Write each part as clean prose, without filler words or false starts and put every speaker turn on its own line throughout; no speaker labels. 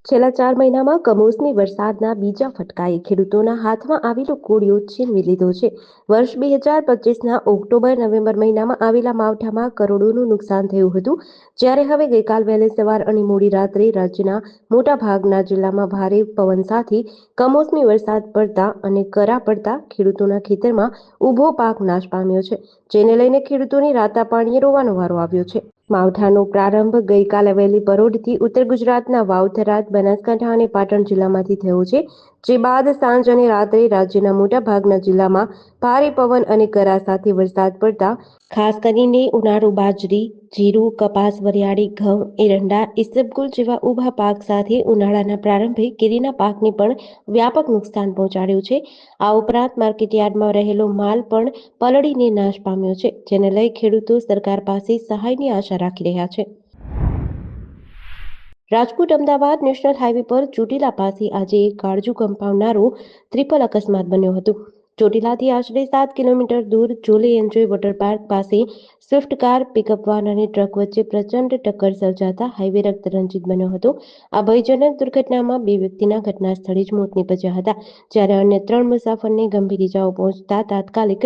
છેલ્લા 4 મહિનામાં કમોસમી વરસાદના બીજા ફટકાએ ખેડૂતોના હાથમાં આવેલો કોળિયો છીનવી લીધો છે. વર્ષ 2025ના ઓક્ટોબર-નવેમ્બર મહિનામાં આવેલા માવઠામાં કરોડોનું નુકસાન થયું હતું. જ્યારે હવે ગઈકાલ વહેલી સવાર અને મોડી રાત્રે રાજ્યના મોટાભાગના જિલ્લામાં ભારે પવન સાથે કમોસમી વરસાદ પડતા અને કરા પડતા ખેડૂતોના ખેતરમાં ઊભો પાક નાશ પામ્યો છે. જેને લઈને ખેડૂતોની રાતા પાણીએ રોવાનો વારો આવ્યો છે. માવઠાનો પ્રારંભ ગઈકાલે વહેલી પરોઢથી ઉત્તર ગુજરાતના વાવ-થરાદ, બનાસકાંઠા અને પાટણ જિલ્લામાંથી થયો છે. જે બાદ સાંજ અને રાત્રે રાજ્યના મોટાભાગના જિલ્લામાં ભારે પવન અને કરા સાથે વરસાદ પડતા ખાસ કરીને ઉનાળુ બાજરી, જીરું, કપાસ, વરિયાળી, ઘઉં, એરંડા, ઈસબગુલ જેવા ઊભા પાક સાથે ઉનાળાના પ્રારંભે કેરીના પાકને પણ વ્યાપક નુકસાન પહોંચાડ્યું છે. આ ઉપરાંત માર્કેટયાર્ડમાં રહેલો માલ પણ પલળીને નાશ પામ્યો છે. જેને લઈ ખેડૂતો સરકાર પાસે સહાયની આશા રાખી રહ્યા છે. રાજકોટ અમદાવાદ નેશનલ હાઈવે પર ચોટીલા પાસે આજે એક કાળજુ કંપાવનારો ટ્રિપલ અકસ્માત બન્યો હતો. ચોટીલાથી આશરે 7 કિલોમીટર દૂર જોલે એન્જોય વોટર પાર્ક પાસે સ્વિફ્ટ કાર, પિકઅપ વાન અને ટ્રક વચ્ચે પ્રચંડ ટક્કર સર્જાતા હાઈવે રક્તરંજિત બન્યો હતો. આ ભયજનક દુર્ઘટનામાં 2 વ્યક્તિના ઘટના સ્થળે જ મોત નીપજ્યા હતા, જ્યારે અન્ય 3 મુસાફરને ગંભીર ઇજાઓ પહોંચતા તાત્કાલિક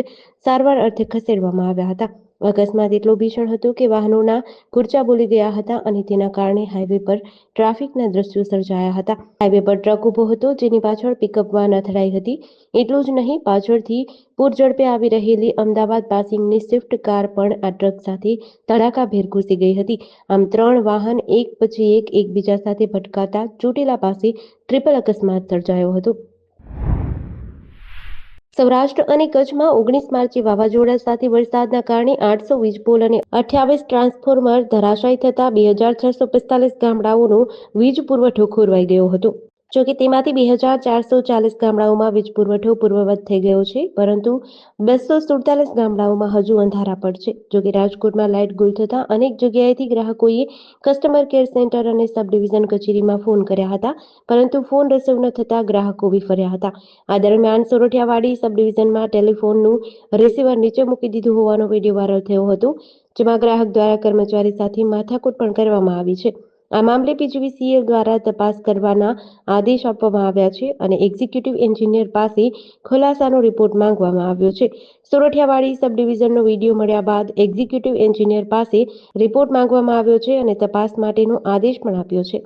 સારવાર અર્થે ખસેડવામાં આવ્યા હતા. અકસ્માત એટલો ભીષણ હતો કે વાહનોના કુરચા બોલી ગયા હતા અને તેના કારણે હાઈવે પર ટ્રાફિકના દ્રશ્યો સર્જાયા હતા. હાઈવે પર ટ્રક ઊભો હતો, જેની પાછળ પિકઅપ વાન અથડાઈ હતી. એટલું જ નહીં, પાછળથી પૂરઝડપે આવી રહેલી અમદાવાદ પાસિંગની સ્વિફ્ટ કાર પણ આ ટ્રક સાથે ધડાકાભેર ઘૂસી ગઈ હતી. આમ 3 વાહન એક પછી એક એકબીજા સાથે ભટકાતા ચોટીલા પાસે ટ્રિપલ અકસ્માત સર્જાયો હતો. સૌરાષ્ટ્ર અને કચ્છમાં 19 માર્ચે વાવાઝોડા સાથે વરસાદના કારણે 800 વીજપોલ અને 28 ટ્રાન્સફોર્મર ધરાશાયી થતા 2645 ગામડાઓનો વીજ પુરવઠો ખોરવાઈ ગયો હતો. જોકે તેમાંથી 2440 ગામડાઓમાં વીજ પુરવઠો પૂર્વવત થઈ ગયો છે, પરંતુ 247 ગામડાઓમાં હજુ અંધારા પર છે. જોકે રાજકોટમાં લાઇટ ગુલ થતા અનેક જગ્યાએથી ગ્રાહકોએ કસ્ટમર કેર સેન્ટર અને સબ ડિવિઝન કચેરીમાં ફોન કર્યા હતા, પરંતુ ફોન રિસીવ ન થતા ગ્રાહકો વિફર્યા હતા. આ દરમિયાન સોરઠિયાવાડી સબ ડિવિઝનમાં ટેલિફોનનું રિસીવર નીચે મૂકી દીધું હોવાનો વિડીયો વાયરલ થયો હતો, જેમાં ગ્રાહક દ્વારા કર્મચારી સાથે માથાકૂટ પણ કરવામાં આવી છે. આ મામલે પીજીવીસીએલ દ્વારા તપાસ કરવાના આદેશ આપવામાં આવ્યા છે અને એક્ઝિક્યુટિવ એન્જિનિયર પાસે ખુલાસાનો રિપોર્ટ માંગવામાં આવ્યો છે. સોરઠિયાવાડી સબ ડિવિઝનનો વિડીયો મળ્યા બાદ એક્ઝિક્યુટિવ એન્જિનિયર પાસે રિપોર્ટ માંગવામાં આવ્યો છે અને તપાસ માટેનો આદેશ પણ આપ્યો છે.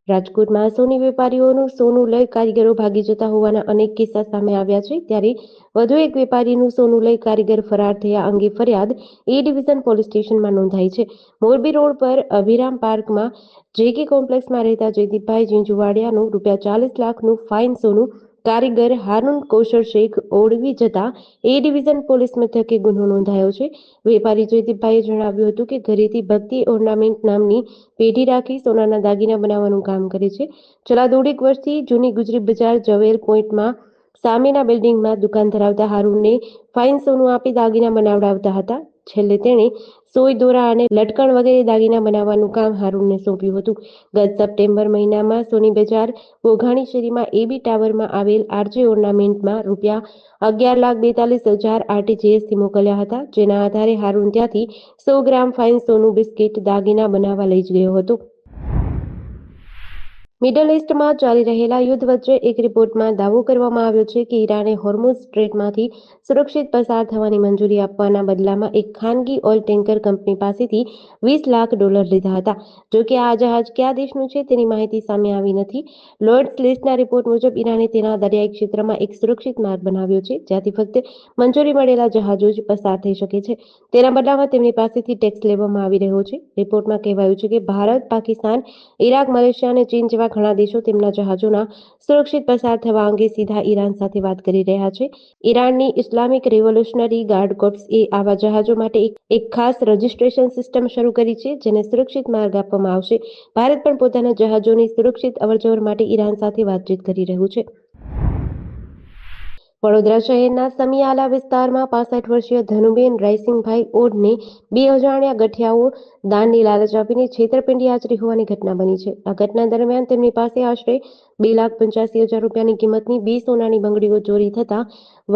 રાજકોટમાં સોની વેપારીઓનું સોનું લઈ કારીગરો ભાગી જતા હોવાના અનેક કિસ્સા સામે આવ્યા છે. ત્યારે વધુ એક વેપારીનું સોનું લઈ કારીગર ફરાર થયા અંગે ફરિયાદ એ ડિવિઝન પોલીસ સ્ટેશનમાં નોંધાઈ છે. મોરબી રોડ પર અભિરામ પાર્કમાં જેકે કોમ્પ્લેક્સમાં રહેતા જયદીપભાઈ ઝીંઝુવાડિયાનું ₹40 લાખનું ફાઇન સોનું કારીગર હારૂન કૌશર શેખ ઓળવી જતા એ ડિવિઝન પોલીસ મથકે ગુનો નોંધાયો છે. વેપારી જયદીપભાઈએ જણાવ્યું હતું કે ઘરેથી ભક્તિ ઓર્નામેન્ટ નામની પેઢી રાખી સોનાના દાગીના બનાવવાનું કામ કરે છે. છેલ્લા દોઢેક વર્ષથી જૂની ગુજરી બજાર જવેલ પોઈન્ટમાં સામેના બિલ્ડિંગમાં દુકાન ધરાવતા હારૂનને ફાઇન સોનું આપી દાગીના બનાવડાવતા હતા. છેલ્લે તેણે સોય, દોરા અને લટકણ વગેરે દાગીના બનાવવાનું કામ હારૂનને સોંપ્યું હતું. ગત સપ્ટેમ્બર મહિનામાં સોની બજાર ઘોઘાણી શેરીમાં એબી ટાવરમાં આવેલ આરજે ઓર્નામેન્ટમાં ₹11,42,000 આરટીજીએસથી મોકલ્યા હતા, જેના આધારે હારૂન ત્યાંથી 100 ગ્રામ ફાઇન સોનું બિસ્કિટ દાગીના બનાવવા લઈ ગયો હતો. મિડલ ઈસ્ટમાં ચાલી રહેલા યુદ્ધ વચ્ચે એક રિપોર્ટમાં દાવો કરવામાં આવ્યો છે કે ઈરાને હોર્મુઝ સ્ટ્રેટમાંથી સુરક્ષિત પસાર થવાની મંજૂરી આપવાના બદલામાં એક ખાનગી ઓઇલ ટેન્કર કંપની પાસેથી $20 લાખ લીધા હતા. જોકે આ જહાજ કયા દેશનું છે તેની માહિતી સામે આવી નથી. લોર્ડ્સ લિસ્ટના રિપોર્ટ મુજબ ઈરાને તેના દરિયાઈ ક્ષેત્રમાં એક સુરક્ષિત માર્ગ બનાવ્યો છે, જ્યાંથી ફક્ત મંજૂરી મળેલા જહાજો જ પસાર થઈ શકે છે. તેના બદલામાં તેમની પાસેથી ટેક્સ લેવામાં આવી રહ્યો છે. રિપોર્ટમાં કહેવાયું છે કે ભારત, પાકિસ્તાન, ઇરાક, મલેશિયા અને ચીન જેવા ઘણા દેશો તેમના જહાજોના સુરક્ષિત પસાર થવા અંગે સીધા ઈરાન સાથે વાત કરી રહ્યા છે. ઈરાનની ઇસ્લામિક રિવોલ્યુશનરી ગાર્ડ કોર્પ્સે આવા જહાજો માટે એક ખાસ રજિસ્ટ્રેશન સિસ્ટમ શરૂ કરી છે, જેને સુરક્ષિત માર્ગ આપવામાં આવશે. ભારત પણ પોતાના જહાજોની સુરક્ષિત અવરજવર માટે ઈરાન સાથે વાતચીત કરી રહ્યું છે. વડોદરા શહેરના સમિયાલા વિસ્તારમાં 65 વર્ષીય ધનુબેન રાયસિંગભાઈ ઓડને 2 અજાણ્યા ગઠિયાઓ દાનની લાલચ આપીને છેતરપિંડી આચરી હોવાની ઘટના બની છે. આ ઘટના દરમિયાન તેમની પાસે આશરે 2,85,000 રૂપિયાની કિંમતની 2 સોનાની બંગડીઓ ચોરી થતા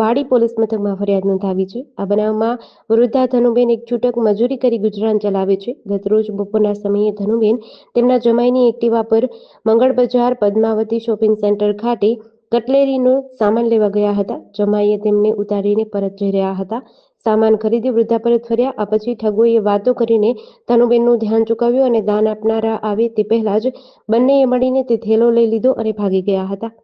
વાડી પોલીસ મથકમાં ફરિયાદ નોંધાવી છે. આ બનાવમાં વૃદ્ધા ધનુબેન એક છૂટક મજૂરી કરી ગુજરાન ચલાવે છે. ગતરોજ બપોરના સમયે ધનુબેન તેમના જમાઈની એક્ટિવા પર મંગળ બજાર પદ્માવતી શોપિંગ સેન્ટર ખાતે કટલેરીનો સામાન લેવા ગયા હતા. જમાઈએ તેમને ઉતારીને પરત જઈ રહ્યા હતા. સામાન ખરીદી વૃદ્ધા પરત ફર્યા. આ પછી ઠગોએ વાતો કરીને ધનુબેનનું ધ્યાન ચૂકવ્યું અને દાન આપનારા આવે તે પહેલા જ બંનેએ મળીને તે થેલો લઈ લીધો અને ભાગી ગયા હતા.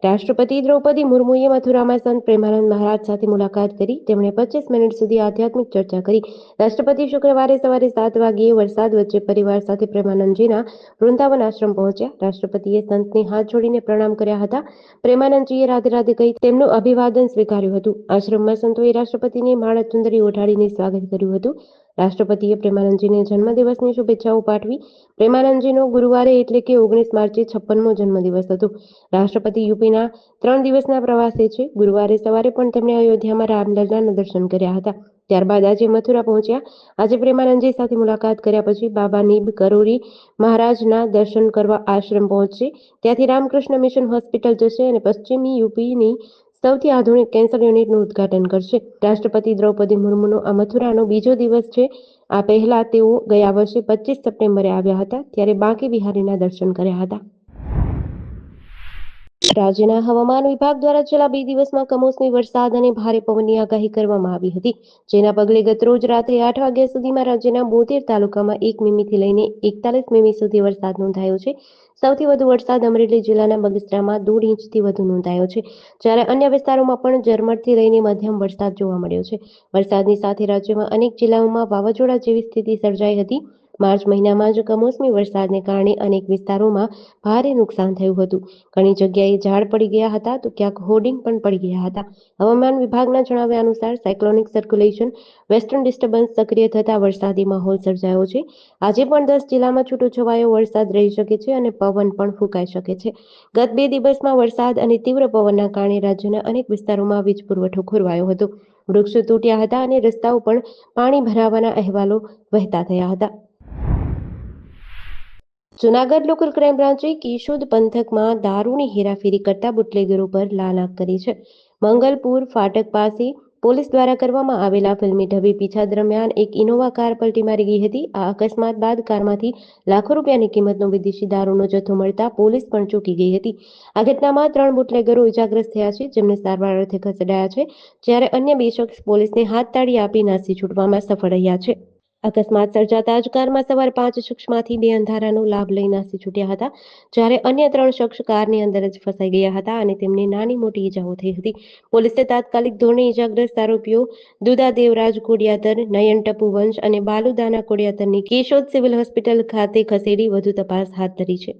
રાષ્ટ્રપતિ દ્રૌપદી મુર્મુએ મથુરામાં સંત પ્રેમાનંદ મહારાજ સાથે મુલાકાત કરી. તેમણે 25 મિનિટ સુધી આધ્યાત્મિક ચર્ચા કરી. રાષ્ટ્રપતિ શુક્રવારે સવારે 7 વાગ્યે વરસાદ વચ્ચે પરિવાર સાથે પ્રેમાનંદજીના વૃંદાવન આશ્રમ પહોંચ્યા. રાષ્ટ્રપતિએ સંતને હાથ જોડીને પ્રણામ કર્યા હતા. પ્રેમાનંદજીએ રાધે રાધે કહી તેમનું અભિવાદન સ્વીકાર્યું હતું. આશ્રમમાં સંતોએ રાષ્ટ્રપતિને માળા ચુંદડી ઓઢાડીને સ્વાગત કર્યું હતું. રાષ્ટ્રપતિએ પ્રેમાનંદજીને જન્મદિવસની શુભેચ્છાઓ પાઠવી. પ્રેમાનંદજીનો ગુરુવારે એટલે કે 19 માર્ચે 56મો જન્મદિવસ હતો. રાષ્ટ્રપતિ યુપીના 3 દિવસના પ્રવાસે છે. ગુરુવારે સવારે પણ તેમણે અયોધ્યામાં રામલલ્લાના દર્શન કર્યા હતા. ત્યારબાદ આજે મથુરા પહોંચ્યા. આજે પ્રેમાનંદજી સાથે મુલાકાત કર્યા પછી બાબા નીબ કરોરી મહારાજના દર્શન કરવા આશ્રમ પહોંચશે. ત્યાંથી રામકૃષ્ણ મિશન હોસ્પિટલ જશે અને પશ્ચિમી યુપીની સૌથી આધુનિક કેન્સર યુનિટનું ઉદ્ઘાટન કરશે. રાષ્ટ્રપતિ દ્રૌપદી મુર્મુનો આ મથુરાનો બીજો દિવસ છે. આ પહેલા તેઓ ગયા વર્ષે 25 સપ્ટેમ્બરે આવ્યા હતા, ત્યારે બાંકી બિહારીના દર્શન કર્યા હતા. રાજ્યના હવામાન વિભાગ દ્વારા છેલ્લા 2 દિવસમાં કમોસમી વરસાદ અને ભારે પવનની આગાહી કરવામાં આવી હતી. જેના પગલે ગતરોજ રાત્રે 8 વાગ્યા સુધીમાં રાજ્યના 72 તાલુકામાં 1 મીમીથી લઈને 41 મીમી સુધી વરસાદ નોંધાયો છે. સૌથી વધુ વરસાદ અમરેલી જિલ્લાના બગસરામાં 1.5 ઇંચથી વધુ નોંધાયો છે, જ્યારે અન્ય વિસ્તારોમાં પણ ઝરમરથી લઈને મધ્યમ વરસાદ જોવા મળ્યો છે. વરસાદની સાથે રાજ્યમાં અનેક જિલ્લાઓમાં વાવાઝોડા જેવી સ્થિતિ સર્જાઈ હતી. માર્ચ મહિનામાં જ કમોસમી વરસાદને કારણે અનેક વિસ્તારોમાં ભારે નુકસાન થયું હતું. ઘણી જગ્યાએ ઝાડ પડી ગયા હતા તો ક્યાંક હોર્ડિંગ પણ પડી ગયા હતા. હવામાન વિભાગના જણાવ્યા અનુસાર સાયક્લોનિક સર્ક્યુલેશન વેસ્ટર્ન ડિસ્ટર્બન્સ સક્રિય થતા વરસાદી માહોલ સર્જાયો છે. આજે પણ 10 જિલ્લામાં છૂટોછવાયો વરસાદ રહી શકે છે અને પવન પણ ફૂંકાઈ શકે છે. ગત 2 દિવસમાં વરસાદ અને તીવ્ર પવનના કારણે રાજ્યના અનેક વિસ્તારોમાં વીજ પુરવઠો ખોરવાયો હતો. વૃક્ષો તૂટ્યા હતા અને રસ્તાઓ પણ પાણી ભરાવાના અહેવાલો વહેતા થયા હતા. જૂનાગઢ લોકલ ક્રાઇમ બ્રાન્ચે કેશોદ પંથકમાં દારૂની હેરાફેરી કરતા બુટલેગરો પર લાલ આંખ કરી છે. મંગલપુર ફાટક પાસે પોલીસ દ્વારા કરવામાં આવેલા ફિલ્મી ઢબે પીછા દરમિયાન એક ઇનોવા કાર પલટી મારી ગઈ હતી. આ અકસ્માત બાદ કારમાંથી લાખો રૂપિયાની કિંમતનો વિદેશી દારૂનો જથ્થો મળતા પોલીસ પણ ચોંકી ગઈ હતી. આ ઘટનામાં 3 બુટલેગરો ઇજાગ્રસ્ત થયા છે, જેમને સારવાર અર્થે ખસેડાયા છે, જ્યારે અન્ય 2 શખ્સ પોલીસને હાથતાળી આપી નાસી છૂટવામાં સફળ રહ્યા છે. અકસ્માત સર્જાતા જ કારમાં સવાર 5 શખ્સમાંથી 2 અંધારાનો લાભ લઈ નાસી છૂટ્યા હતા, જ્યારે અન્ય 3 શખ્સ કારની અંદર જ ફસાઈ ગયા હતા અને તેમને નાની મોટી ઈજાઓ થઈ હતી. પોલીસે તાત્કાલિક ધોરણે ઈજાગ્રસ્ત આરોપીઓ દુદા દેવરાજ કોડિયાતર, નયન ટપુ વંશ અને બાલુ દાના કોડિયાતરની કેશોદ સિવિલ હોસ્પિટલ ખાતે ખસેડી વધુ તપાસ હાથ ધરી છે.